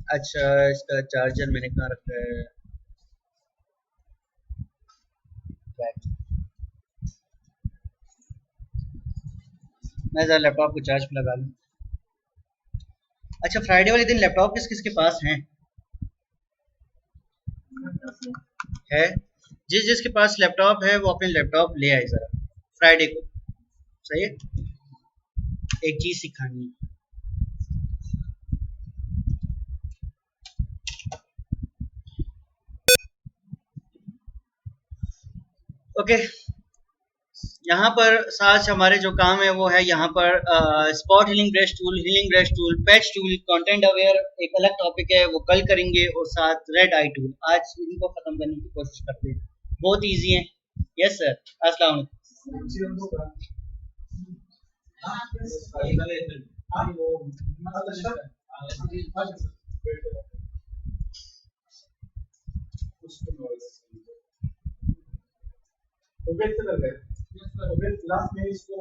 अच्छा, इसका चार्जर मैंने कहाँ रखा है? Right. मैं ज़रा लैपटॉप को चार्ज पे लगा लूँ। अच्छा, फ्राइडे वाले दिन लैपटॉप किस किस के पास हैं? है? जिस जिसके पास लैपटॉप है वो अपने लैपटॉप ले आए ज़रा फ्राइडे को। सही है? एक चीज़ सिखानी है। ओके, यहाँ पर आज हमारे जो काम है वो है यहाँ पर spot healing brush tool, patch tool, content aware एक अलग टॉपिक है, वो कल करेंगे, और साथ रेड आई टूल आज इनको खत्म करने की कोशिश करते हैं। बहुत इजी है। यस सर, अस्सलाम वालेकुम। उबेर से कर गए। उबेर क्लास में इसको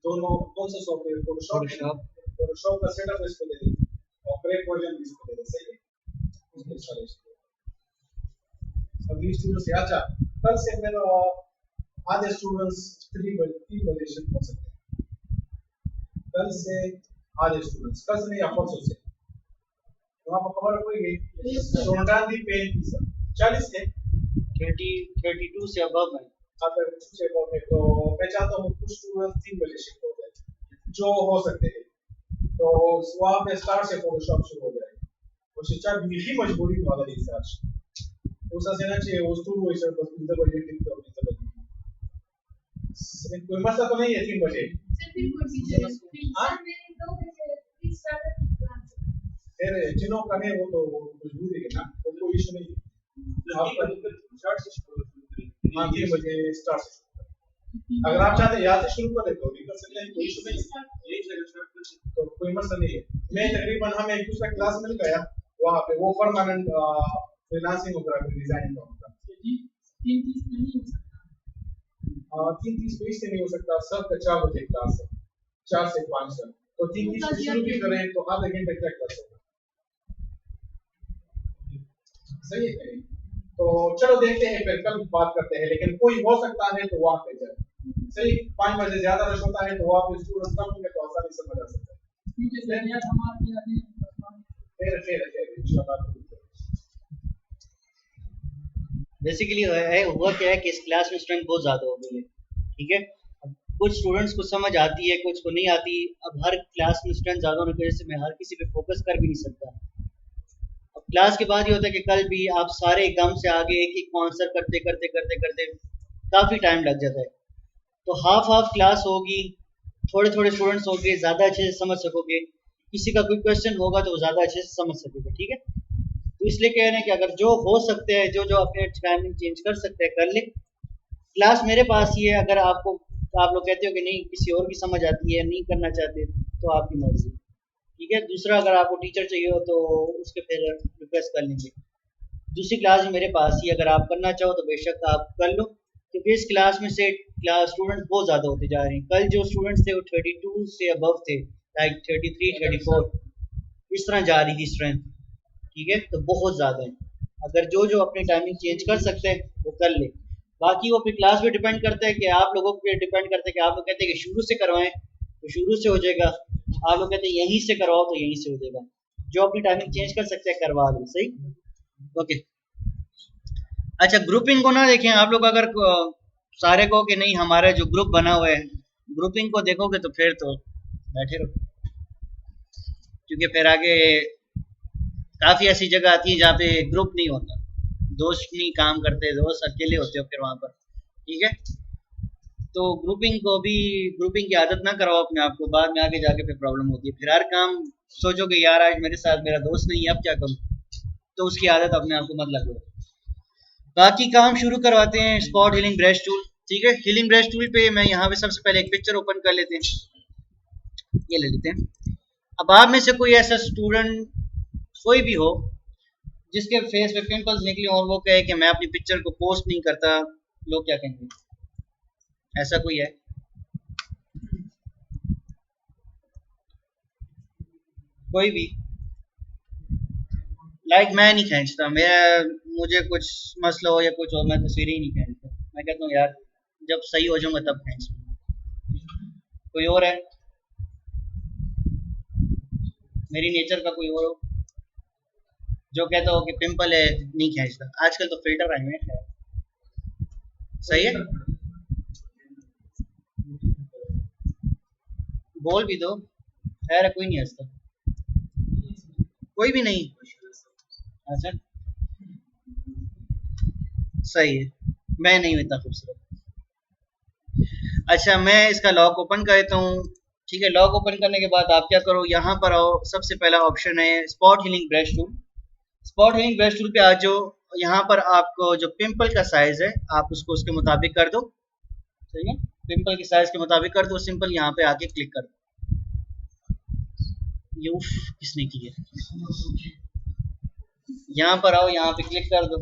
दोनों कौन सा सॉफ्टवेयर, फोटोशॉप, फोटोशॉप का सेटअप इसको दे दें और ब्रेक वर्जन भी इसको दे दें। सही है, उसके इंस्टॉलेशन सभी स्टूडेंट्स से। अच्छा, कल से फिर आधे स्टूडेंट्स 3 बजे शिफ्ट हो सकते हैं। कल से आधे स्टूडेंट्स, कल से नहीं आप परसों से। तो आपको खबर होगी सोनटान दी पेन की सर 40 है, 32 से अबव है। अगर से अबव है तो मैं चाहता हूँ कुछ स्टूडेंट्स 3 बजे शिफ्ट हो जाए जो हो सकते हैं, तो वहाँ पे स्टार्ट से फोटोशॉप शुरू हो जाएगा। और शिक्षा भी मजबूरी वाला रिसर्च उसा से ना चाहिए वो स्टूड वो इसे बस इंटर बजे टिक तो इंटर बजे कोई मसला तो नहीं है 3 बजे फिर जिनों का है वो तो मजबूरी है ना, तो कोई इशू नहीं है। आप स्टार्ट से शुरू करें। हाँ, 3 बजे स्टार्ट से अगर आप चाहते हैं यहाँ से शुरू करें तो भी कर सकते हैं, कोई इशू नहीं है। यही जगह स्टार्ट कर सकते हैं, तो कोई मसला नहीं है। मैं तकरीबन हमें एक दूसरा क्लास मिल गया वहाँ पे, वो परमानेंट फ्रीलांसिंग और ग्राफिक डिजाइनिंग का होता है। 3:30 में नहीं हो सकता। 3:30 पे इससे नहीं हो सकता, सर का 4 बजे क्लास है, 4 से 5 तक, तो 3:30 पे शुरू भी करें तो आधे घंटे तक कर सकते हैं। सही है कहीं तो चलो देखते हैं, फिर कल बात करते हैं, लेकिन कोई हो सकता है तो वहाँ पे जाए। सही, 5 बजे ज्यादा रश होता है तो वहाँ पे स्टूडेंट्स कम होंगे तो आसानी से समझ आ सकता है। फिर इंशाल्लाह। बेसिकली हुआ क्या है कि इस क्लास में स्टूडेंट बहुत ज़्यादा हो गए हैं, ठीक है। अब कुछ स्टूडेंट्स को समझ आती है, कुछ को नहीं आती। अब हर क्लास में स्टूडेंट ज़्यादा होने की वजह से मैं हर किसी पे फोकस कर भी नहीं सकता। अब क्लास के बाद ये होता है कि कल भी आप सारे एकदम से आगे एक एक को आंसर करते करते करते करते काफ़ी टाइम लग जाता है। तो हाफ हाफ क्लास होगी, थोड़े थोड़े स्टूडेंट्स होंगे, ज़्यादा अच्छे से समझ सकोगे। किसी का कोई क्वेश्चन होगा तो वो ज़्यादा अच्छे से समझ सकेगा, ठीक है। तो इसलिए कह रहे हैं कि अगर जो हो सकते हैं, जो जो अपने टाइमिंग चेंज कर सकते हैं कर ले। क्लास मेरे पास ही है, अगर आपको आप लोग कहते हो कि नहीं किसी और की समझ आती है, नहीं करना चाहते, तो आपकी मर्जी, ठीक है। दूसरा, अगर आपको टीचर चाहिए हो तो उसके फिर रिक्वेस्ट कर लेंगे। दूसरी क्लास भी मेरे पास ही, अगर आप करना चाहो तो बेशक आप कर लो, क्योंकि इस क्लास में से क्लास स्टूडेंट बहुत ज़्यादा होते जा रहे हैं। कल जो स्टूडेंट्स थे वो 32 से अबव थे, लाइक 33 34 इस तरह जा रही थी स्ट्रेंथ, ठीक है। तो बहुत ज़्यादा है। अगर जो जो अपनी टाइमिंग चेंज कर सकते हैं वो कर ले। बाकी वो अपनी क्लास पे डिपेंड करता है कि आप लोगों पे डिपेंड करता है कि आप लोग कहते हैं कि शुरू से करवाएं तो शुरू से हो जाएगा, आप लोग कहते हैं यहीं से करवाओ तो यहीं से हो जाएगा। जो अपनी टाइमिंग चेंज कर सकते हैं करवा लो। सही, ओके। अच्छा, ग्रुपिंग को ना देखें आप लोग। अगर सारे को कि नहीं हमारा जो ग्रुप बना हुआ है, ग्रुपिंग को देखोगे तो फिर तो बैठे रहो, क्योंकि फिर आगे काफ़ी ऐसी जगह आती है जहाँ पे ग्रुप नहीं होता, दोस्त नहीं काम करते, दोस्त अकेले होते हो फिर वहाँ पर, ठीक है। तो ग्रुपिंग की आदत ना कराओ अपने आप को, बाद में आगे जाके फिर प्रॉब्लम होती है। फिर हर काम सोचोगे यार आज मेरे साथ मेरा दोस्त नहीं है, अब क्या करूँ, तो उसकी आदत अपने आप को मत लगो। बाकी काम शुरू करवाते हैं। स्पॉट हीलिंग ब्रश टूल, ठीक है। हीलिंग ब्रश टूल पे मैं यहाँ पे सबसे पहले एक पिक्चर ओपन कर लेते हैं, ये ले लेते हैं। अब आप में से कोई ऐसा स्टूडेंट कोई भी हो जिसके फेस पे पिंपल्स निकले और वो कहे कि मैं अपनी पिक्चर को पोस्ट नहीं करता, लोग क्या कहेंगे? ऐसा कोई है? कोई भी? मैं नहीं खींचता, मुझे कुछ मसला हो या कुछ हो, मैं तस्वीरें ही नहीं खींचता। मैं कहता हूँ यार जब सही हो जाऊंगा तब खींच लूंगा। कोई और है, मेरी नेचर का कोई और हो जो कहता हो कि पिंपल है नहीं खींचता। आजकल तो फिल्टर आए हुए हैं, खैर सही है। बोल भी दो, खैर कोई नहीं हंसता, कोई भी नहीं। अच्छा सही है, मैं नहीं हूं इतना खूबसूरत। अच्छा मैं इसका लॉक ओपन कर देता हूँ। ठीक है, लॉक ओपन करने के बाद आप क्या करो, यहाँ पर आओ, सबसे पहला ऑप्शन है spot healing brush tool. Spot healing brush tool पे आ जाओ। यहाँ पर आपको जो पिंपल का साइज है आप उसको उसके मुताबिक कर दो। सही है, पिंपल के साइज के मुताबिक कर दो, सिंपल यहाँ पे आके क्लिक कर दो। ये उफ किसने की है, यहाँ पर आओ, यहाँ पे क्लिक कर दो।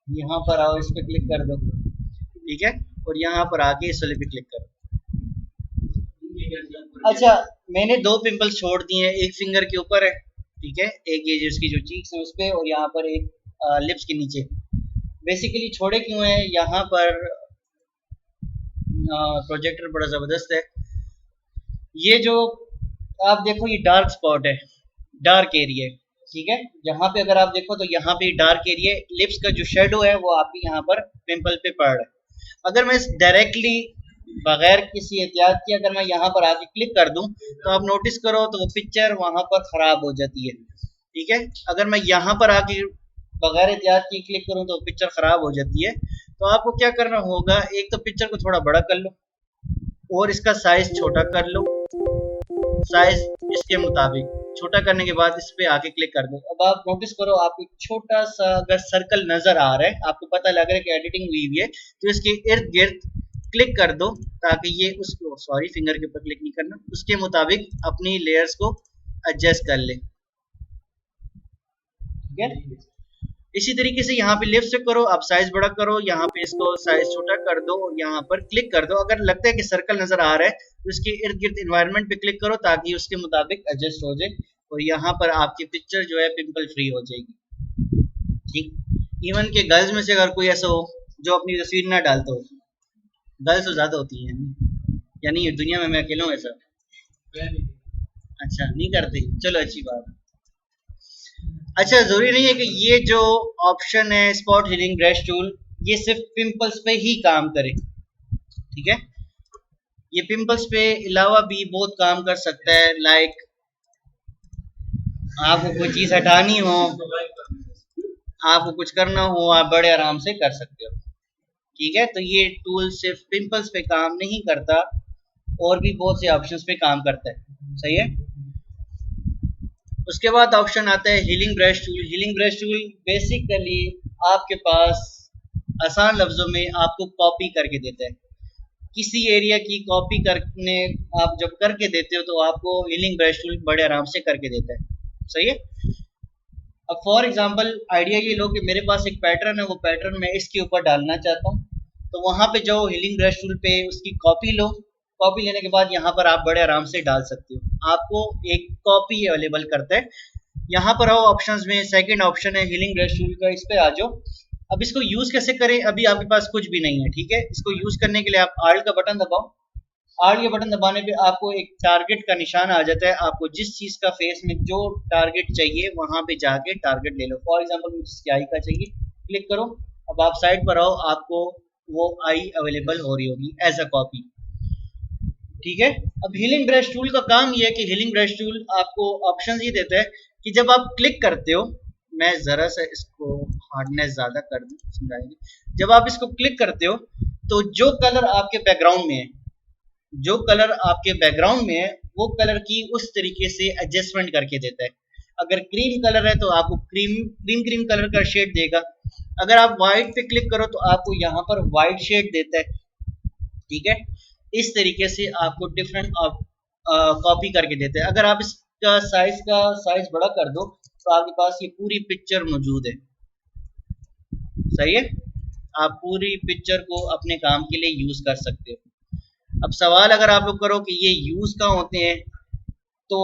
यहाँ पर आओ, इस पे क्लिक कर दो। ठीक है, और यहाँ पर आके इस वाले पे क्लिक करो। अच्छा मैंने दो पिंपल्स छोड़ दिए हैं, एक फिंगर के ऊपर है, ठीक है, एक ये जो इसकी जो चीक्स है उस पे, और यहाँ पर एक लिप्स के नीचे। बेसिकली छोड़े क्यों है, यहाँ पर प्रोजेक्टर बड़ा ज़बरदस्त है। ये जो आप देखो ये डार्क स्पॉट है, डार्क एरिया है, ठीक है। यहाँ पे अगर आप देखो तो यहाँ पे डार्क एरिया, लिप्स का जो शेडो है वो आपके यहाँ पर पिंपल पे पड़ रहा है। अगर मैं डायरेक्टली बगैर किसी एहतियात के अगर मैं यहाँ पर आके क्लिक कर दूं तो आप नोटिस करो तो वो पिक्चर वहां पर खराब हो जाती है। ठीक है, अगर मैं यहाँ पर आके बगैर एहतियात की क्लिक करूं तो पिक्चर खराब हो जाती है। तो आपको क्या करना होगा, एक तो पिक्चर को थोड़ा बड़ा कर लो और इसका साइज छोटा कर लो, साइज इसके मुताबिक छोटा करने के बाद इस पे आके क्लिक कर दो। अब आप नोटिस करो आपको छोटा सा अगर सर्कल नजर आ रहा है, आपको पता लग रहा है कि एडिटिंग हुई हुई है, तो इसके इर्द गिर्द क्लिक कर दो ताकि ये उसको, सॉरी फिंगर के ऊपर क्लिक नहीं करना, उसके मुताबिक अपनी लेयर्स को एडजस्ट कर ले। ठीक है, इसी तरीके से यहाँ पे लेफ्ट से करो, आप साइज बड़ा करो, यहाँ पे इसको साइज छोटा कर दो और यहाँ पर क्लिक कर दो। अगर लगता है कि सर्कल नजर आ रहा है तो इसके इर्द गिर्द इन्वायरमेंट पे क्लिक करो ताकि उसके मुताबिक एडजस्ट हो जाए, और यहाँ पर आपकी पिक्चर जो है पिंपल फ्री हो जाएगी। ठीक, इवन के गर्ल्स में से अगर कोई ऐसा हो जो अपनी तस्वीर ना डालता हो, गर्ल्स तो ज्यादा होती हैं, यानी दुनिया में मैं अकेला हूँ ऐसा। अच्छा नहीं करते, चलो अच्छी बात है। अच्छा जरूरी नहीं है कि ये जो ऑप्शन है स्पॉट हीलिंग ब्रश टूल ये सिर्फ पिंपल्स पे ही काम करे। ठीक है, ये पिंपल्स पे अलावा भी बहुत काम कर सकता है। लाइक आपको कोई चीज हटानी हो, आपको कुछ करना हो, आप बड़े आराम से कर सकते हो। ठीक है, तो ये टूल सिर्फ पिंपल्स पे काम नहीं करता, और भी बहुत से ऑप्शंस पे काम करता है। सही है, उसके बाद ऑप्शन आता है healing brush tool. Healing brush tool basically आपके पास आसान लफ्जों में आपको कॉपी करके देता है, किसी एरिया की कॉपी करने आप जब करके देते हो तो आपको हीलिंग ब्रश टूल बड़े आराम से करके देता है। सही है, अब फॉर एग्जांपल आइडिया ये लो कि मेरे पास एक पैटर्न है, वो पैटर्न मैं इसके ऊपर डालना चाहता हूँ, तो वहां पे जाओ हीलिंग ब्रश टूल पे उसकी कॉपी लो। कॉपी लेने के बाद यहाँ पर आप बड़े आराम से डाल सकते हो, आपको एक कॉपी अवेलेबल करता है। यहाँ पर आओ ऑप्शंस में, सेकंड ऑप्शन है हीलिंग ब्रश टूल का, इस पे आ जाओ। अब इसको यूज कैसे करें, अभी आपके पास कुछ भी नहीं है। ठीक है, इसको यूज करने के लिए आप आल्ट का बटन दबाओ। आर्ट के बटन दबाने पे आपको एक टारगेट का निशान आ जाता है, आपको जिस चीज का फेस में जो टारगेट चाहिए वहां पे जाके टारगेट ले लो। फॉर एग्जांपल मुझे इसकी आई का चाहिए, क्लिक करो। अब आप साइड पर आओ, आपको वो आई अवेलेबल हो रही होगी एज अ कॉपी। ठीक है, अब हीलिंग ब्रश टूल का काम ये है कि हीलिंग ब्रश टूल आपको ऑप्शन ये देता है कि जब आप क्लिक करते हो, मैं जरा सा इसको हार्डनेस ज्यादा कर दूं समझाएंगे। जब आप इसको क्लिक करते हो तो जो कलर आपके बैकग्राउंड में है, जो कलर आपके बैकग्राउंड में है वो कलर की उस तरीके से एडजस्टमेंट करके देता है। अगर क्रीम कलर है तो आपको क्रीम क्रीम क्रीम कलर का शेड देगा। अगर आप व्हाइट पे क्लिक करो तो आपको यहाँ पर व्हाइट शेड देता है। ठीक है, इस तरीके से आपको डिफरेंट कॉपी करके देते हैं। अगर आप इसका साइज बड़ा कर दो तो आपके पास ये पूरी पिक्चर मौजूद है। सही है, आप पूरी पिक्चर को अपने काम के लिए यूज कर सकते हो। अब सवाल अगर आप लोग करो कि ये यूज कहाँ होते हैं, तो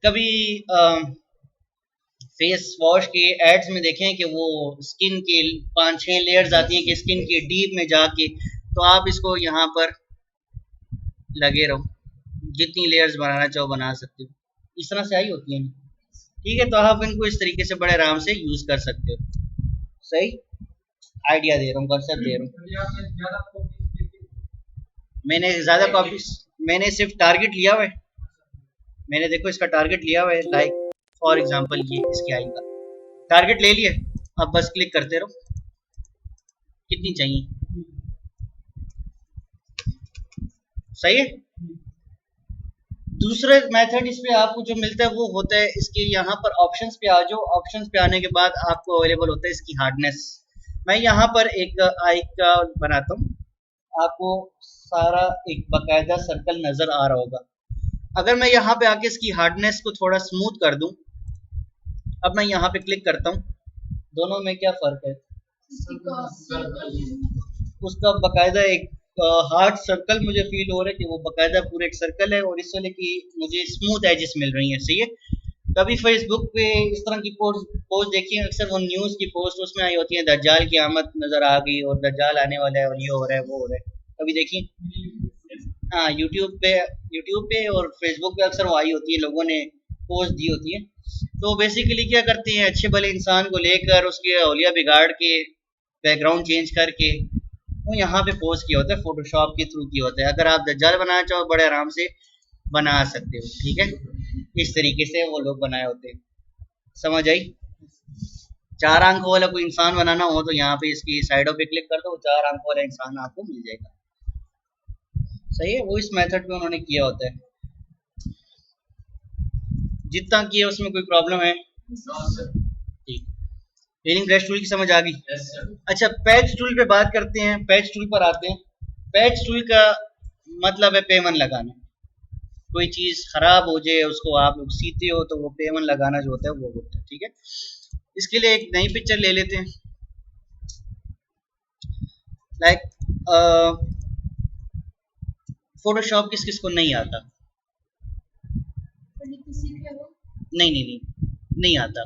कभी फेस वॉश के एड्स में देखें कि वो स्किन के 5-6 लेयर्स आती हैं कि स्किन के डीप में जाके, तो आप इसको यहाँ पर लगे रहो, जितनी लेयर्स बनाना चाहो बना सकते हो। इस तरह से आई होती है, ठीक है। तो आप इनको इस तरीके से बड़े आराम से यूज कर सकते हो। सही आइडिया दे रहा हूँ, कॉन्सेप्ट दे रहा हूँ। मैंने ज्यादा कॉपीज, मैंने सिर्फ टारगेट लिया हुआ है। मैंने देखो इसका टारगेट लिया हुआ है, लाइक फॉर एग्जांपल ये इसकी आई का टारगेट ले लिया। अब बस क्लिक करते रहो, कितनी चाहिए। सही है। दूसरा मेथड इस पे आपको जो मिलता है वो होता है इसके यहाँ पर ऑप्शंस पे आ जाओ। ऑप्शंस पे आने के बाद आपको अवेलेबल होता है इसकी हार्डनेस। मैं यहाँ पर एक आई का बनाता हूँ, आपको सारा एक बकायदा सर्कल नजर आ रहा होगा। अगर मैं यहाँ पे आके इसकी हार्डनेस को थोड़ा स्मूथ कर दूं, अब मैं यहाँ पे क्लिक करता हूँ, दोनों में क्या फर्क है। उसका बकायदा एक हार्ड सर्कल मुझे फील हो रहा है कि वो बकायदा पूरा एक सर्कल है, और इस वाले की मुझे स्मूथ एजेस मिल रही हैं। सही है। कभी फेसबुक पे इस तरह की पोस्ट देखी है, अक्सर वो न्यूज़ की पोस्ट उसमें आई होती है, दज्जाल की आमद नजर आ गई और दज्जाल आने वाला है और ये हो रहा है वो हो रहा है। कभी देखी? हाँ, यूट्यूब पे और फेसबुक पे अक्सर वो आई होती है, लोगों ने पोस्ट दी होती है। तो बेसिकली क्या करते हैं, अच्छे भले इंसान को लेकर उसके औलिया बिगाड़ के बैकग्राउंड चेंज करके वो यहाँ पे पोस्ट किया होता है, फोटोशॉप के थ्रू किया होता है। अगर आप दज्जाल बनाना चाहो बड़े आराम से बना सकते हो, ठीक है। इस तरीके से वो लोग बनाए होते हैं। समझ आई? 4 आंखों वाला कोई इंसान बनाना हो तो यहाँ पे इसकी साइडों पे क्लिक कर दो, 4 आंखों वाला इंसान आपको मिल जाएगा। सही है। वो इस मेथड पे उन्होंने किया होता है। जितना किया उसमें कोई प्रॉब्लम है? ठीक। हीलिंग ब्रश टूल की समझ आ गई? अच्छा, पैच टूल पे बात करते हैं। पैच टूल पर आते हैं। पैच टूल का मतलब है पेमन लगाना। कोई चीज खराब हो जाए उसको आप लोग सीते हो तो वो पेमन लगाना जो होता है वो होता है, ठीक है। इसके लिए एक नई पिक्चर ले लेते हैं, लाइक फोटोशॉप किस किस को नहीं आता? नहीं नहीं नहीं, नहीं आता।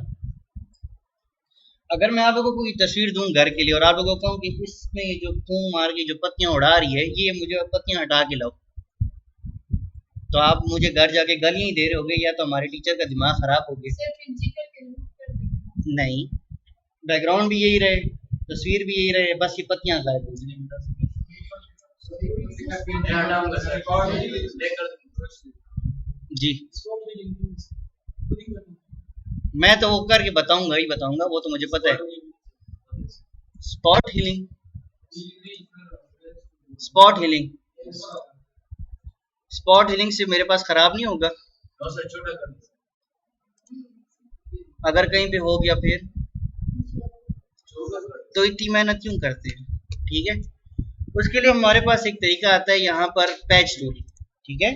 अगर मैं आप लोगों को कोई तस्वीर दूं घर के लिए और आप लोगों को कहूं कि इसमें ये जो फूं मार के जो पत्तियां उड़ा रही है, ये मुझे पत्तियां हटा के लाओ, तो आप मुझे घर जाके गालियां ही दे रहे होगे, या तो हमारे टीचर का दिमाग खराब हो गया। नहीं, बैकग्राउंड भी यही रहे, तस्वीर भी यही रहे, बस ये पत्तियां गायब हो गई। जी, मैं तो वो करके बताऊंगा ही बताऊंगा, वो तो मुझे पता है। Spot healing, spot healing, spot healing से मेरे पास खराब नहीं होगा। अगर कहीं पे हो गया फिर तो इतनी मेहनत क्यों करते हैं, ठीक है। उसके लिए हमारे पास एक तरीका आता है यहाँ पर, पैच टूल, ठीक है।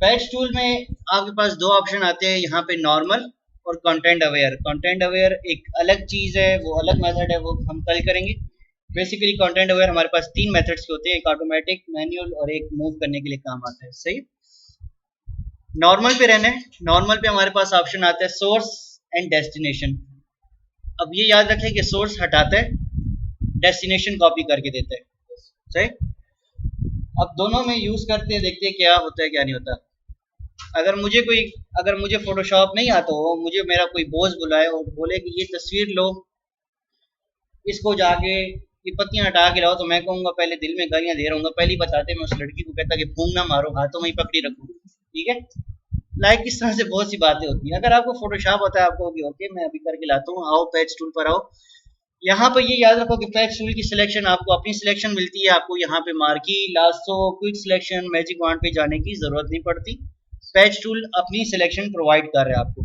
पैच टूल में आपके पास दो ऑप्शन आते हैं यहाँ पे, नॉर्मल और कंटेंट अवेयर। कंटेंट अवेयर एक अलग चीज है, वो अलग मेथड है, वो हम कल करेंगे। बेसिकली कंटेंट अवेयर हमारे पास 3 मेथड्स के होते हैं, एक ऑटोमेटिक, मैनुअल और एक मूव करने के लिए काम आता है। सही। नॉर्मल पे रहना है। नॉर्मल पे हमारे पास ऑप्शन आता है सोर्स एंड डेस्टिनेशन। अब ये याद रखें कि सोर्स हटाता है, डेस्टिनेशन कॉपी करके देता है। सही। अब दोनों में यूज करते हैं, देखते हैं क्या होता है क्या नहीं होता। अगर मुझे फोटोशॉप नहीं आता हो, मुझे मेरा कोई बॉस बुलाए और बोले कि ये तस्वीर लो, इसको जाके ये पत्तियां हटा के लाओ, तो मैं कहूंगा, पहले दिल में गालियां दे रहूंगा, पहले ही बताते मैं उस लड़की को कहता कि फूंक ना मारो, हाथों में ही पकड़ी रखो, ठीक है। लाइक इस तरह से बहुत सी बातें होती हैं। अगर आपको फोटोशॉप होता है, आपको होगी ओके मैं अभी करके लाता हूँ, आओ पैच टूल पर आओ। यहाँ पर ये याद रखो कि पैच टूल की सिलेक्शन, आपको अपनी सिलेक्शन मिलती है। आपको यहाँ पे marquee, lasso, quick selection, magic wand पे जाने की जरूरत नहीं पड़ती। पैच टूल अपनी सिलेक्शन प्रोवाइड कर रहे हैं आपको।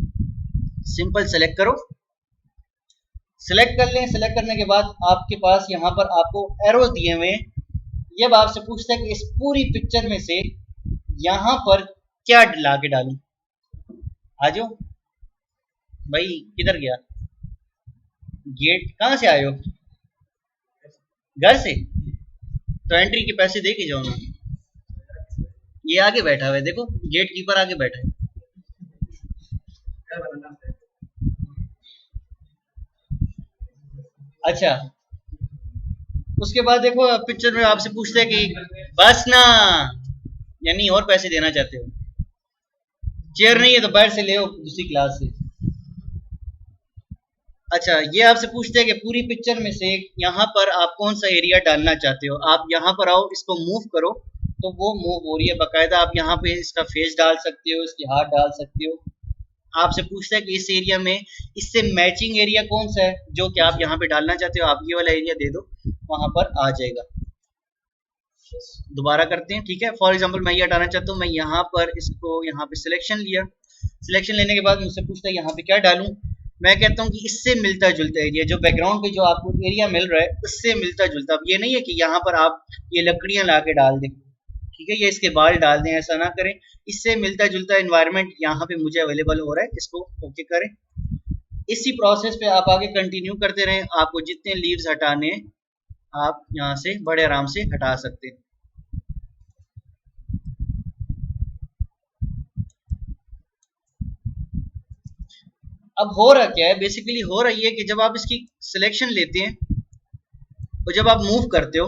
सिंपल सेलेक्ट करो, सिलेक्ट कर लें। सिलेक्ट करने के बाद आपके पास यहाँ पर आपको एरोज दिए हुए हैं। ये अब आपसे पूछता है कि इस पूरी पिक्चर में से यहाँ पर क्या ला के डालूं। आ जाओ भाई, किधर गया? गेट कहाँ से आए हो? घर से? तो एंट्री के पैसे दे के जाओ ना। ये आगे बैठा हुआ है, देखो गेट कीपर आगे बैठा है। अच्छा, उसके बाद देखो पिक्चर में आपसे पूछते हैं कि बस ना, यानी और पैसे देना चाहते हो, चेयर नहीं है तो बाहर से ले आओ दूसरी क्लास से। अच्छा, ये आपसे पूछते हैं कि पूरी पिक्चर में से यहाँ पर आप कौन सा एरिया डालना चाहते हो, आप यहाँ पर आओ, इसको मूव करो, तो वो मूव हो रही है बाकायदा। आप यहाँ पे इसका फेस डाल सकते हो, इसके हाथ डाल सकते हो। आपसे पूछता है कि इस एरिया में इससे मैचिंग एरिया कौन सा है जो कि आप यहाँ पे डालना चाहते हो, आप ये वाला एरिया दे दो, वहां पर आ जाएगा। दोबारा करते हैं, ठीक है। फॉर एग्जांपल मैं ये हटाना चाहता हूँ, मैं यहाँ पर इसको यहाँ पे सिलेक्शन लिया, सिलेक्शन लेने के बाद मुझसे पूछता है यहाँ पे क्या डालूं। मैं कहता हूँ कि इससे मिलता जुलता एरिया, जो बैकग्राउंड पे जो आपको एरिया मिल रहा है उससे मिलता जुलता। अब ये नहीं है कि यहाँ पर आप ये लकड़ियां ला के डाल दें, ठीक है, ये इसके बाल डाल दें, ऐसा ना करें। इससे मिलता जुलता एनवायरनमेंट यहाँ पे मुझे अवेलेबल हो रहा है, इसको ओके करें। इसी प्रोसेस पे आप आगे कंटिन्यू करते रहें, आपको जितने लीव्स हटाने आप यहाँ से बड़े आराम से हटा सकते हैं। अब हो रहा क्या है, बेसिकली हो रही है कि जब आप इसकी सिलेक्शन लेते हैं और जब आप मूव करते हो,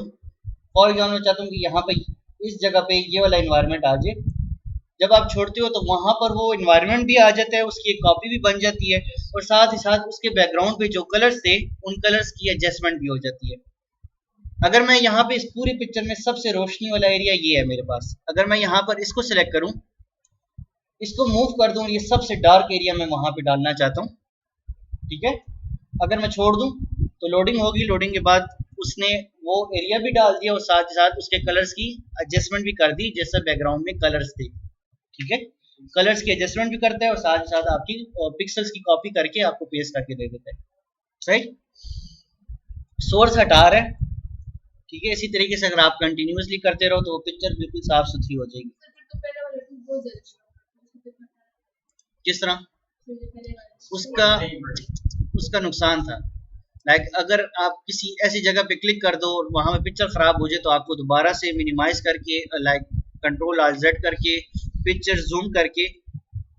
फॉर एग्जाम्पल चाहता हूँ कि यहाँ पे इस जगह पे ये वाला इन्वायरमेंट आ जाए, जब आप छोड़ते हो तो वहां पर वो इन्वायरमेंट भी आ जाता है, उसकी एक कॉपी भी बन जाती है, और साथ ही साथ उसके बैकग्राउंड पे जो कलर्स थे उन कलर्स की एडजस्टमेंट भी हो जाती है। अगर मैं यहाँ पे इस पूरी पिक्चर में सबसे रोशनी वाला एरिया ये है मेरे पास, अगर मैं यहाँ पर इसको सिलेक्ट करूँ, इसको मूव कर दूं, ये सबसे डार्क एरिया मैं वहां पे डालना चाहता हूँ, ठीक है। अगर मैं छोड़ दूं तो लोडिंग होगी, लोडिंग के बाद उसने वो एरिया भी डाल दिया और साथ ही साथ उसके कलर्स की एडजस्टमेंट भी कर दी, जैसा बैकग्राउंड में कलर्स थे, ठीक है। कलर्स की एडजस्टमेंट भी करता है और साथ ही साथ आपकी पिक्सल्स की कॉपी करके आपको पेस्ट करके दे देता है, सही। सोर्स हटा रहे हैं, ठीक है। इसी तरीके से अगर आप कंटिन्यूअसली करते रहो तो वो पिक्चर बिल्कुल साफ सुथरी हो जाएगी। किस तरह? उसका उसका नुकसान था, लाइक अगर आप किसी ऐसी जगह पे क्लिक कर दो और वहां पे पिक्चर खराब हो जाए तो आपको दोबारा से मिनिमाइज करके, लाइक कंट्रोल आर जेड करके, पिक्चर जूम करके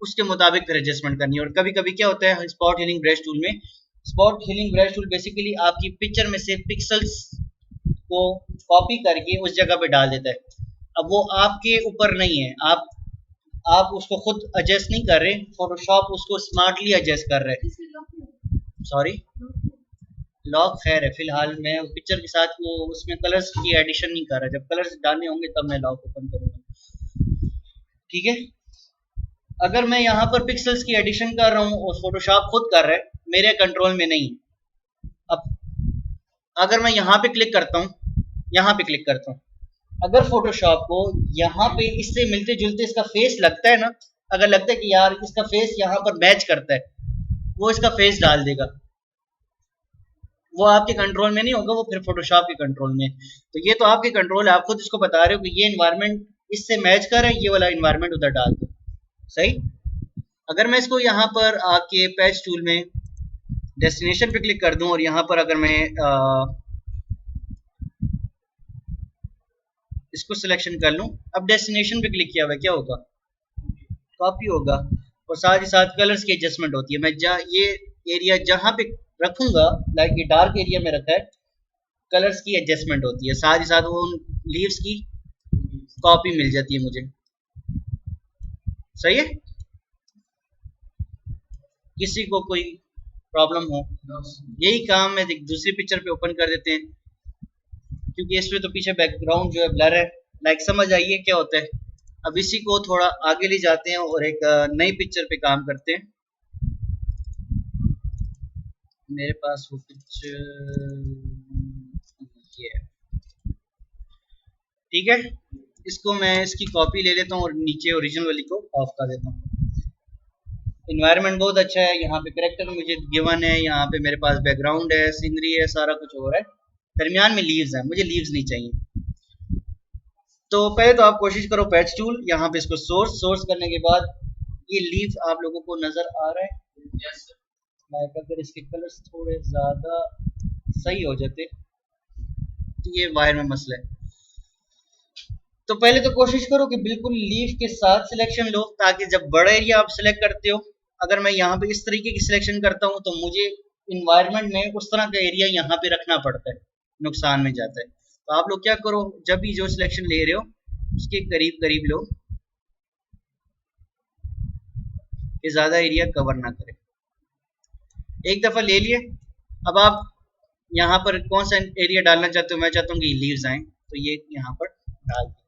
उसके मुताबिक फिर एडजस्टमेंट करनी है। और कभी कभी क्या होता है स्पॉट हीलिंग ब्रश टूल में, spot healing brush tool basically आपकी पिक्चर में से पिक्सल्स को कॉपी करके उस जगह पे डाल देता है। अब वो आपके ऊपर नहीं है, आप उसको खुद एडजस्ट नहीं कर रहे, फोटोशॉप उसको स्मार्टली एडजस्ट कर रहे हैं। सॉरी, लॉक खैर है, फिलहाल मैं पिक्चर के साथ वो उसमें कलर्स की एडिशन नहीं कर रहा, जब कलर्स डालने होंगे तब मैं लॉक ओपन करूंगा, ठीक है। अगर मैं यहाँ पर पिक्सल्स की एडिशन कर रहा हूँ और फोटोशॉप खुद कर रहा है, मेरे कंट्रोल में नहीं। अब अगर मैं यहाँ पे क्लिक करता हूँ, यहाँ पे क्लिक करता हूँ, अगर फोटोशॉप को यहाँ पे इससे मिलते जुलते इसका फेस लगता है ना, अगर लगता है कि यार इसका फेस यहाँ पर मैच करता है, वो इसका फेस डाल देगा। वो आपके कंट्रोल में नहीं होगा, वो फिर फोटोशॉप के कंट्रोल में। तो ये तो आपके कंट्रोल है, आप खुद इसको बता रहे हो कि ये इन्वायरमेंट इससे मैच कर रहा है, ये वाला इन्वायरमेंट उधर डाल दो, सही। अगर मैं इसको यहाँ पर आके पैच टूल में डेस्टिनेशन पे क्लिक कर दूं और यहाँ पर अगर मैं इसको सिलेक्शन कर लूं, अब डेस्टिनेशन पे क्लिक किया हुआ क्या होगा, कॉपी होगा, और साथ ही साथ कलर्स की एडजस्टमेंट होती है। मैं ये एरिया जहाँ पे रखूंगा, लाइक ये डार्क एरिया में रखा है, कलर्स की एडजस्टमेंट होती है, साथ ही साथ वो लीव्स की कॉपी मिल जाती है मुझे, सही है। किसी को कोई प्रॉब्लम हो, यही काम है, दूसरी पिक्चर पे ओपन कर देते हैं, क्योंकि इसमें तो पीछे बैकग्राउंड जो है ब्लर है, लाइक समझ आइए क्या होता है। अब इसी को थोड़ा आगे ले जाते हैं और एक नई पिक्चर पे काम करते हैं। मेरे पास वो पिक्चर ये है, ठीक है। इसको मैं इसकी कॉपी ले लेता हूँ और नीचे ओरिजिनल वाली को ऑफ कर देता हूँ। इन्वायरमेंट बहुत अच्छा है, यहाँ पे करेक्टर मुझे गिवन है, यहाँ पे मेरे पास बैकग्राउंड है, सीनरी है, सारा कुछ हो रहा है। दरमियान में लीव्स है, मुझे लीव्स नहीं चाहिए। तो पहले तो आप कोशिश करो पैच टूल, यहाँ पे इसको सोर्स करने के बाद ये लीव आप लोगों को नजर आ रहा है। yes, लाइक अगर इसके कलर्स थोड़े ज्यादा सही हो जाते तो ये वायर में मसला है। तो पहले तो कोशिश करो कि बिल्कुल लीफ के साथ सिलेक्शन लो, ताकि जब बड़ा एरिया आप सिलेक्ट करते हो, अगर मैं यहाँ पे इस तरीके की सिलेक्शन करता हूँ तो मुझे इन्वायरमेंट में उस तरह का एरिया यहाँ पे रखना पड़ता है, नुकसान में जाता है। तो आप लोग क्या करो, जब भी जो सिलेक्शन ले रहे हो उसके करीब करीब लो कि ज़्यादा एरिया कवर ना करे। एक दफ़ा ले लिए, अब आप यहाँ पर कौन सा एरिया डालना चाहते हो, मैं चाहता हूँ कि लीव्स आए, तो ये यहाँ पर डाल दो।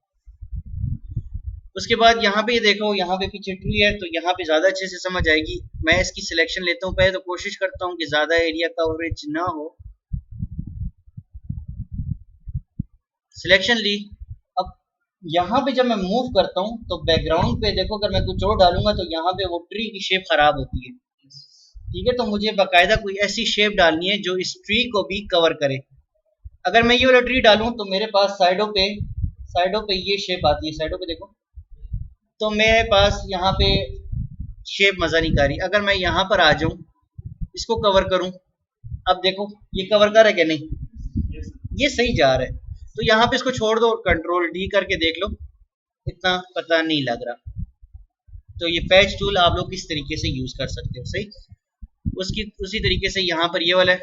उसके बाद यहाँ पे ये देखो, यहाँ पे पीछे ट्री है, तो यहाँ पे ज़्यादा अच्छे से समझ आएगी। मैं इसकी सिलेक्शन लेता हूँ, पहले तो कोशिश करता हूँ कि ज़्यादा एरिया कवरेज ना हो। सिलेक्शन ली, अब यहाँ पे जब मैं मूव करता हूँ तो बैकग्राउंड पे देखो, अगर मैं कुछ और डालूंगा तो यहाँ पे वो ट्री की शेप खराब होती है। ठीक है, तो मुझे बाकायदा कोई ऐसी शेप डालनी है जो इस ट्री को भी कवर करे। अगर मैं ये वाला ट्री डालूं तो मेरे पास साइडों पे ये शेप आती है, साइडों पे देखो, तो मेरे पास यहाँ पे शेप मज़ा नहीं कर रही। अगर मैं यहाँ पर आ जाऊँ, इसको कवर करूँ, अब देखो ये कवर कर है कि नहीं, ये सही जा रहा है। तो यहाँ पे इसको छोड़ दो, कंट्रोल डी करके देख लो, इतना पता नहीं लग रहा। तो ये पैच टूल आप लोग किस तरीके से यूज़ कर सकते हो, सही उसकी उसी तरीके से यहाँ पर ये वाला है,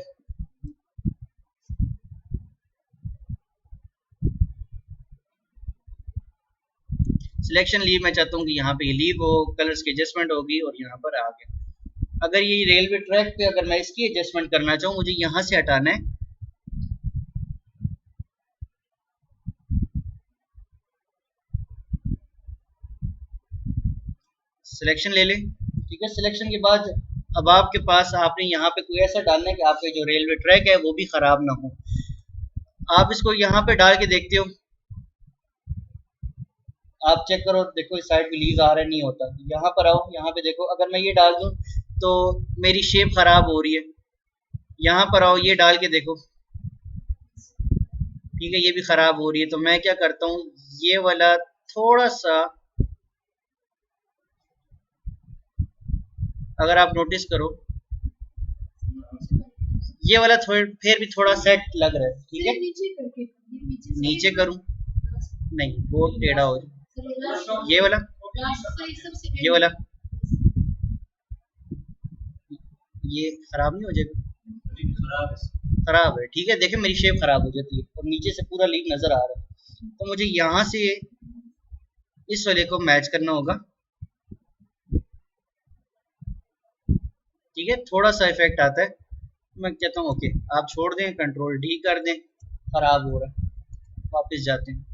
सिलेक्शन लीव। मैं चाहता हूँ कि यहाँ पे ये लीव हो, कलर्स की एडजस्टमेंट होगी और यहाँ पर आ गया। अगर ये रेलवे ट्रैक पे अगर मैं इसकी एडजस्टमेंट करना चाहूँ, मुझे यहाँ से हटाना है, सिलेक्शन ले ले। ठीक है, सिलेक्शन के बाद अब आपके पास, आपने यहाँ पे कोई ऐसा डालना है कि आपके जो रेलवे ट्रैक है वो भी ख़राब ना हो। आप इसको यहाँ पे डाल के देखते हो, आप चेक करो, देखो इस साइड पे लीव आ रहा है, नहीं होता। यहाँ पर आओ, यहाँ पे देखो, अगर मैं ये डाल दूँ तो मेरी शेप ख़राब हो रही है। यहाँ पर आओ, ये डाल के देखो, ठीक है, ये भी ख़राब हो रही है। तो मैं क्या करता हूँ, ये वाला थोड़ा सा, अगर आप नोटिस करो, ये वाला फिर भी थोड़ा सेट लग रहा है। ठीक है, नीचे करूँ, नहीं बहुत टेढ़ा हो जाए। ये वाला, ये वाला, ये खराब नहीं हो जाएगा, खराब है। ठीक है, देखें मेरी शेप खराब हो जाती है और नीचे से पूरा लीक नजर आ रहा है। तो मुझे यहाँ से इस वाले को मैच करना होगा। ठीक है, थोड़ा सा इफेक्ट आता है, मैं कहता हूँ ओके, आप छोड़ दें, कंट्रोल डी कर दें, खराब हो रहा है, वापस जाते हैं।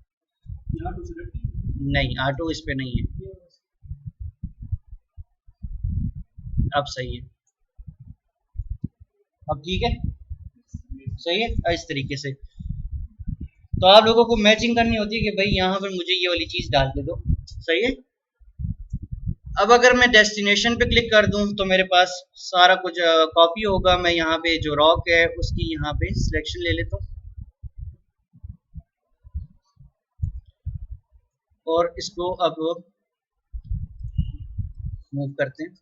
नहीं, ऑटो इस पे नहीं है, अब सही है, अब ठीक है, सही है। इस तरीके से तो आप लोगों को मैचिंग करनी होती है कि भाई यहाँ पर मुझे ये वाली चीज़ डाल के दो, सही है। अब अगर मैं डेस्टिनेशन पे क्लिक कर दूं तो मेरे पास सारा कुछ कॉपी होगा। मैं यहाँ पे जो रॉक है उसकी यहाँ पे सिलेक्शन ले लेता हूँ और इसको अब मूव करते हैं,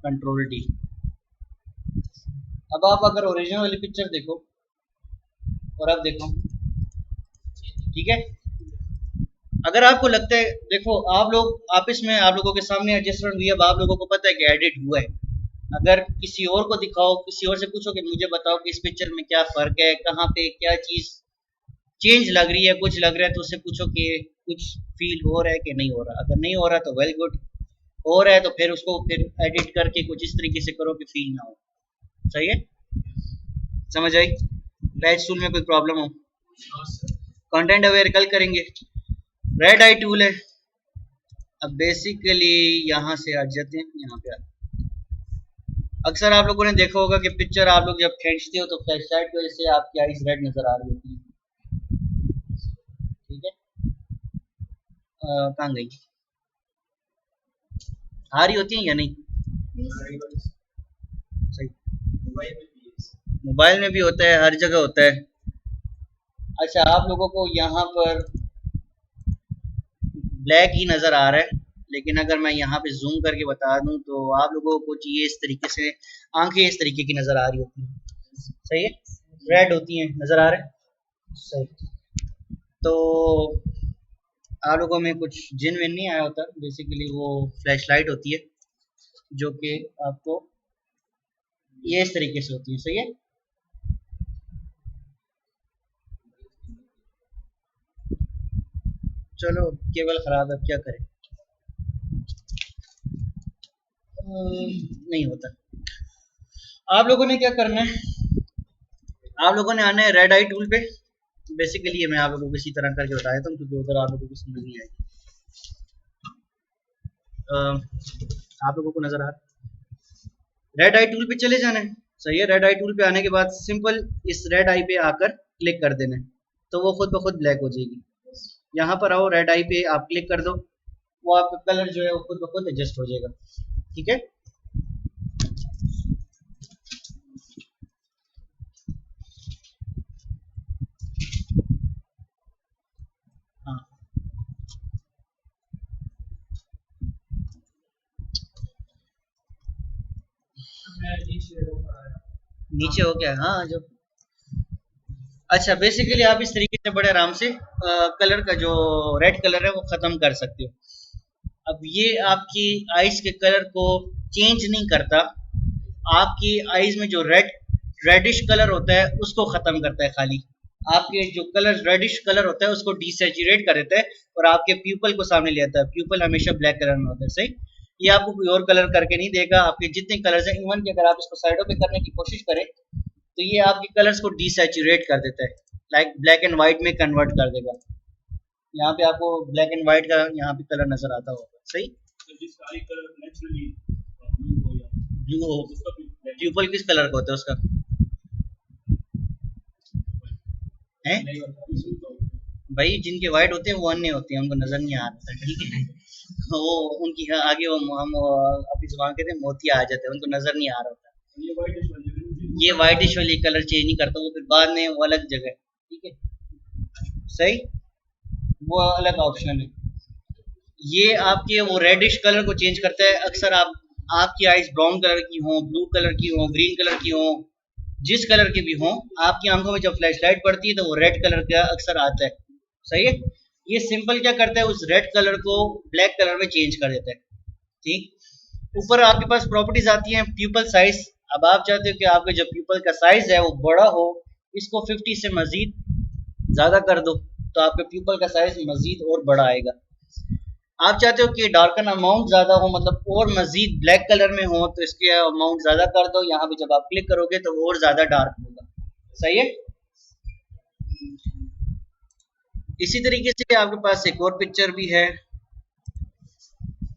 कंट्रोल डी। अब आप अगर ओरिजिनल वाली पिक्चर देखो और अब देखो, ठीक है, अगर आपको लगता है, देखो आप लोग आपस में, आप लोगों के सामने एडजस्टमेंट हुई है, अब आप लोगों को पता है कि एडिट हुआ है। अगर किसी और को दिखाओ, किसी और से पूछो कि मुझे बताओ कि इस पिक्चर में क्या फ़र्क है, कहाँ पे क्या चीज़ चेंज लग रही है, कुछ लग रहा है, तो उससे पूछो कि कुछ फील हो रहा है कि नहीं हो रहा। अगर नहीं हो रहा तो वेल गुड, हो रहा है तो फिर उसको फिर एडिट करके कुछ इस तरीके से करो कि फील ना हो। सही है, समझ आई। पैच टूल में कोई प्रॉब्लम हो, कंटेंट अवेयर कल करेंगे। रेड आई टूल है। अब बेसिकली यहाँ से हट जाते हैं, यहाँ पे अक्सर आप लोगों ने देखा होगा कि पिक्चर आप लोग जब खींचते हो तो फ्लैश लाइट की वजह से आपकी आईज रेड नजर आ रही होती है। ठीक है, कहाँ गई, आ रही होती है या नहीं, सही, मोबाइल में भी होता है, हर जगह होता है। अच्छा, आप लोगों को यहाँ पर ब्लैक ही नज़र आ रहा है, लेकिन अगर मैं यहाँ पे जूम करके बता दूं तो आप लोगों को कुछ ये इस तरीके से आंखें इस तरीके की नज़र आ रही होती हैं। सही है, रेड होती हैं, नजर आ रहा है? सही। तो आप लोगों में कुछ जिन विन नहीं आया होता, बेसिकली वो फ्लैश लाइट होती है जो कि आपको ये इस तरीके से होती है। सही है, चलो केबल खराब है, क्या करें। नहीं होता। आप लोगों ने क्या करना है, आप लोगों ने आना है रेड आई टूल पे। बेसिकली ये मैं आप लोगों को इसी तरह करके बताया था क्योंकि उधर आप लोगों को समझ नहीं आएगी। आप लोगों को नजर आ रहा है, रेड आई टूल पे चले जाना है। सही है, रेड आई टूल पे आने के बाद सिंपल इस रेड आई पे आकर क्लिक कर देना है, तो वो खुद ब खुद ब्लैक हो जाएगी। यहाँ पर आओ, रेड आई पे आप क्लिक कर दो, वो आपका कलर जो है वो खुद ब खुद एडजस्ट हो जाएगा। ठीक है, हाँ नीचे हो गया, हाँ जो। अच्छा, बेसिकली आप इस तरीके से बड़े आराम से कलर का जो रेड कलर है वो खत्म कर सकते हो। अब ये आपकी आईज के कलर को चेंज नहीं करता, आपकी आईज में जो रेडिश कलर होता है उसको खत्म करता है खाली। आपके जो कलर रेडिश कलर होता है उसको डिसेचुरेट कर देता है और आपके प्यूपल को सामने ले आता है। प्यूपल हमेशा ब्लैक कलर में होता है। सही, ये आपको कोई और कलर करके नहीं देगा। आपके जितने कलर्स हैं, इवन कि अगर आप इसको साइडों पे करने की कोशिश करें तो ये आपके कलर्स को डिसेचुरेट कर देता है, लाइक ब्लैक एंड व्हाइट में कन्वर्ट कर देगा। यहाँ पे आपको ब्लैक एंड व्हाइट का यहाँ पे कलर नजर आता होगा। सही, ब्लू हो, प्यूपल किस कलर का होता है उसका है? भाई जिनके वाइट होते हैं वो अन्य होते हैं, उनको नजर नहीं आता। ठीक है, वो उनकी आगे वो हम अपनी जुबान कहते हैं मोतिया आ जाते हैं, उनको नजर नहीं आ रहा होता। ये वाइटिश वाली कलर चेंज नहीं करता, वो फिर बाद में वो अलग जगह। ठीक है, सही, वो अलग ऑप्शन है। ये आपके वो रेडिश कलर को चेंज करता है। अक्सर आपकी आइज ब्राउन कलर की हो, ब्लू कलर की हो, ग्रीन कलर की हो, जिस कलर की भी हो, आपकी आंखों में जब फ्लैश लाइट पड़ती है तो वो रेड कलर का अक्सर आता है। सही है, ये सिंपल क्या करता है, उस रेड कलर को ब्लैक कलर में चेंज कर देता है। ठीक, ऊपर आपके पास प्रॉपर्टीज आती हैं, प्यूपल साइज। अब आप चाहते हो कि आपके जो प्यूपल का साइज है वो बड़ा हो, इसको 50 से मजीद ज्यादा कर दो तो आपके प्यूपल का साइज मजीद और बड़ा आएगा। आप चाहते हो कि डार्कन अमाउंट ज्यादा हो, मतलब और मजीद ब्लैक कलर में हो, तो इसके अमाउंट ज्यादा कर दो। यहाँ पे जब आप क्लिक करोगे तो और ज्यादा डार्क होगा। सही है, इसी तरीके से आपके पास एक और पिक्चर भी है,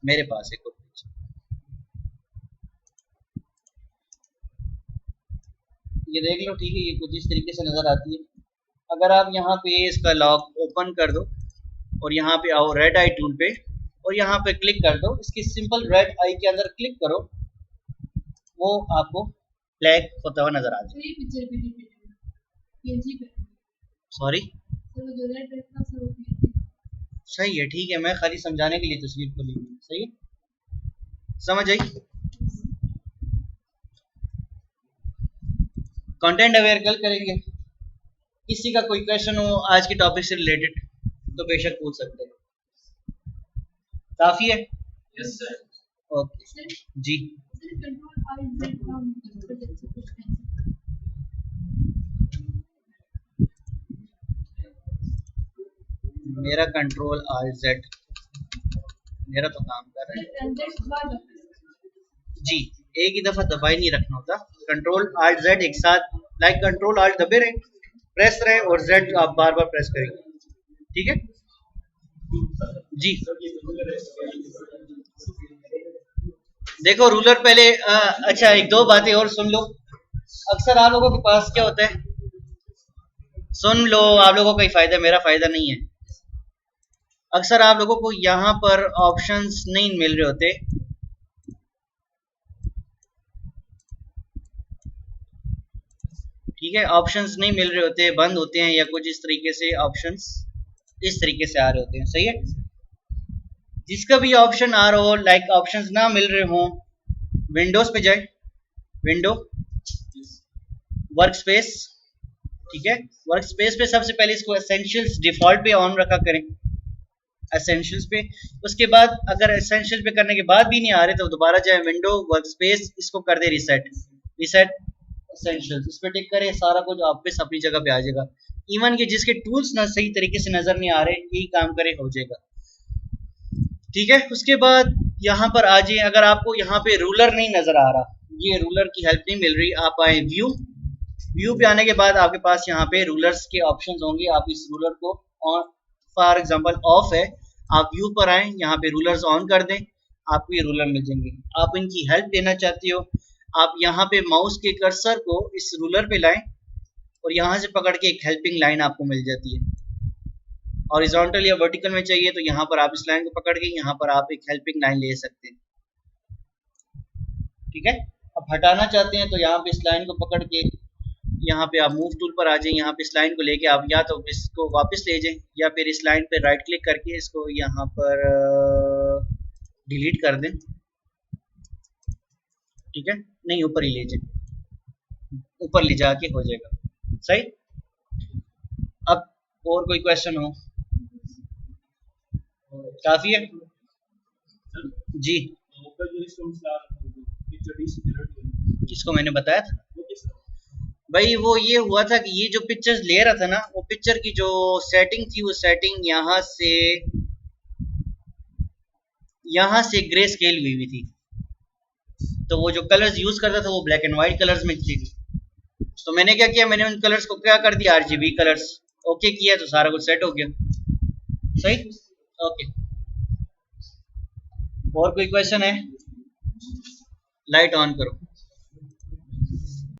मेरे पास एक और पिक्चर, ये देख लो। ठीक है, ये कुछ इस तरीके से नजर आती है। अगर आप यहाँ पे इसका लॉक ओपन कर दो और यहाँ पे आओ रेड आई टूल पे और यहाँ पे क्लिक कर दो, इसकी सिंपल रेड आई के अंदर क्लिक करो, वो आपको ब्लैक होता हुआ नजर आ जाए। सॉरी, सही है, ठीक है, मैं खाली समझाने के लिए तस्वीर को ली। सही है, समझ आई। कंटेंट अवेयर कल करेंगे। किसी का कोई क्वेश्चन हो आज के टॉपिक से रिलेटेड तो बेशक पूछ सकते हैं। काफी है? Yes sir. ओके जी। मेरा कंट्रोल आर जेड, मेरा तो काम कर रहा है जी। एक ही दफा दबाई नहीं रखना होता, कंट्रोल आल्ट जेड एक साथ, लाइक कंट्रोल आल्ट दबे रहे, प्रेस रहे और जेड आप बार बार प्रेस करेंगे। ठीक है जी। देखो रूलर पहले अच्छा एक दो बातें और सुन लो। अक्सर आप लोगों के पास क्या होता है, सुन लो, आप लोगों का ही फायदा, मेरा फायदा नहीं है। अक्सर आप लोगों को यहाँ पर ऑप्शंस नहीं मिल रहे होते। ठीक है, ऑप्शंस नहीं मिल रहे होते, बंद होते हैं या कुछ इस तरीके से ऑप्शंस इस तरीके से आ रहे होते हैं। सही है, जिसका भी ऑप्शन आ रहा हो, लाइक ऑप्शंस ना मिल रहे हो, विंडोज पे जाए, विंडो, वर्क स्पेस, ठीक है। वर्क स्पेस पे सबसे पहले इसको एसेंशियल्स डिफॉल्ट पे ऑन रखा करें, एसेंशियल्स पे। उसके बाद अगर एसेंशियल पे करने के बाद भी नहीं आ रहे तो दोबारा जाए विंडो वर्क स्पेस, इसको कर दे रीसेट, रीसेट एसेंशियल्स, इस पर टिक करें, सारा कुछ वापस अपनी जगह पे आ जाएगा। इवन कि जिसके टूल्स ना सही तरीके से नजर नहीं आ रहे, यही काम करे हो जाएगा, ठीक है। उसके बाद यहाँ पर आ जाइए, अगर आपको यहाँ पे रूलर नहीं नजर आ रहा, ये रूलर की हेल्प नहीं मिल रही, आप आए व्यू, व्यू पे आने के बाद आपके पास यहाँ पे रूलर्स के ऑप्शंस होंगे, आप इस रूलर को ऑन, फॉर एग्जांपल ऑफ है, आप व्यू पर आए, यहाँ पे रूलर्स ऑन कर दें, आपको ये रूलर मिल जाएंगे। आप इनकी हेल्प लेना चाहते हो, आप यहाँ पे माउस के कर्सर को इस रूलर पे लाएं और यहाँ से पकड़ के एक हेल्पिंग लाइन आपको मिल जाती है। हॉरिजॉन्टल या वर्टिकल में चाहिए तो यहाँ पर आप इस लाइन को पकड़ के यहाँ पर आप एक हेल्पिंग लाइन ले सकते हैं, ठीक है। अब हटाना चाहते हैं तो यहाँ पे इस लाइन को पकड़ के यहाँ पे आप मूव टूल पर आ जाए, यहाँ पे इस लाइन को लेके आप या तो इसको वापस ले जाएं या फिर इस लाइन पे राइट क्लिक करके इसको यहाँ पर डिलीट कर दें, ठीक है। नहीं, ऊपर ही ले जाए, ऊपर ले जाके हो जाएगा सही। अब और कोई क्वेश्चन हो? काफी है जी। किसको मैंने बताया था भाई, वो ये हुआ था कि ये जो पिक्चर्स ले रहा था ना, वो पिक्चर की जो सेटिंग थी, वो सेटिंग यहाँ से ग्रे स्केल हुई हुई थी, तो वो जो कलर्स यूज करता था वो ब्लैक एंड व्हाइट कलर्स में थी। तो मैंने क्या किया, मैंने उन कलर्स को क्या कर दिया, आरजीबी कलर्स, ओके किया तो सारा कुछ सेट हो गया सही। ओके, और कोई क्वेश्चन है? लाइट ऑन करो।